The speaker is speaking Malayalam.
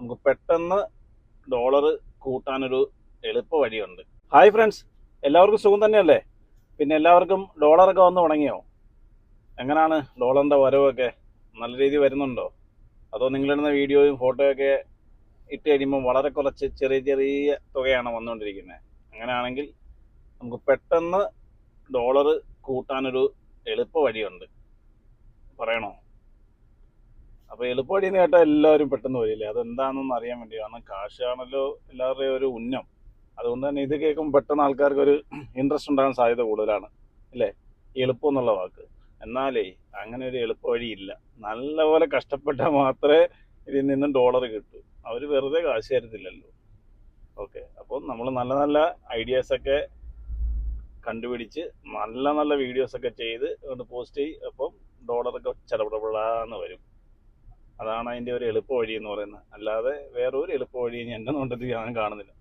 നമുക്ക് പെട്ടെന്ന് ഡോളർ കൂട്ടാനൊരു എളുപ്പ വഴിയുണ്ട്. ഹായ് ഫ്രണ്ട്സ്, എല്ലാവർക്കും സുഖം തന്നെയല്ലേ? പിന്നെ എല്ലാവർക്കും ഡോളറൊക്കെ വന്ന് തുടങ്ങിയോ? എങ്ങനെയാണ് ഡോളറിൻ്റെ വരവൊക്കെ? നല്ല രീതിയിൽ വരുന്നുണ്ടോ? അതോ നിങ്ങളിടുന്ന വീഡിയോയും ഫോട്ടോയൊക്കെ ഇട്ട് കഴിയുമ്പോൾ വളരെ കുറച്ച് ചെറിയ ചെറിയ തുകയാണ് വന്നുകൊണ്ടിരിക്കുന്നത്? അങ്ങനെയാണെങ്കിൽ നമുക്ക് പെട്ടെന്ന് ഡോളർ കൂട്ടാനൊരു എളുപ്പ വഴിയുണ്ട്. പറയണോ? അപ്പോൾ എളുപ്പവഴി എന്ന് കേട്ടാൽ എല്ലാവരും പെട്ടെന്ന് വരില്ലേ? അതെന്താണെന്നൊന്ന് അറിയാൻ വേണ്ടി. കാരണം കാശാണല്ലോ എല്ലാവരുടെയും ഒരു ഉന്നം. അതുകൊണ്ട് തന്നെ ഇത് കേൾക്കുമ്പോൾ പെട്ടെന്ന് ആൾക്കാർക്ക് ഒരു ഇൻട്രസ്റ്റ് ഉണ്ടാകാൻ സാധ്യത കൂടുതലാണ്, അല്ലേ? എളുപ്പം എന്നുള്ള വാക്ക്. എന്നാലേ അങ്ങനെ ഒരു എളുപ്പ വഴി ഇല്ല. നല്ലപോലെ കഷ്ടപ്പെട്ടാൽ മാത്രമേ ഇതിൽ നിന്നും ഡോളർ കിട്ടൂ. അവർ വെറുതെ കാശ് തരത്തില്ലല്ലോ. ഓക്കെ, അപ്പോൾ നമ്മൾ നല്ല നല്ല ഐഡിയാസൊക്കെ കണ്ടുപിടിച്ച് നല്ല നല്ല വീഡിയോസൊക്കെ ചെയ്ത് കൊണ്ട് പോസ്റ്റ് ചെയ്യും. അപ്പം ഡോളറൊക്കെ ചെറുപടപെടാന്ന് വരും. അതാണ് അതിൻ്റെ ഒരു എളുപ്പ വഴി എന്ന് പറയുന്നത്. അല്ലാതെ വേറൊരു എളുപ്പ വഴി എൻ്റെ നോട്ടത്തിൽ ഞാൻ കാണുന്നില്ല.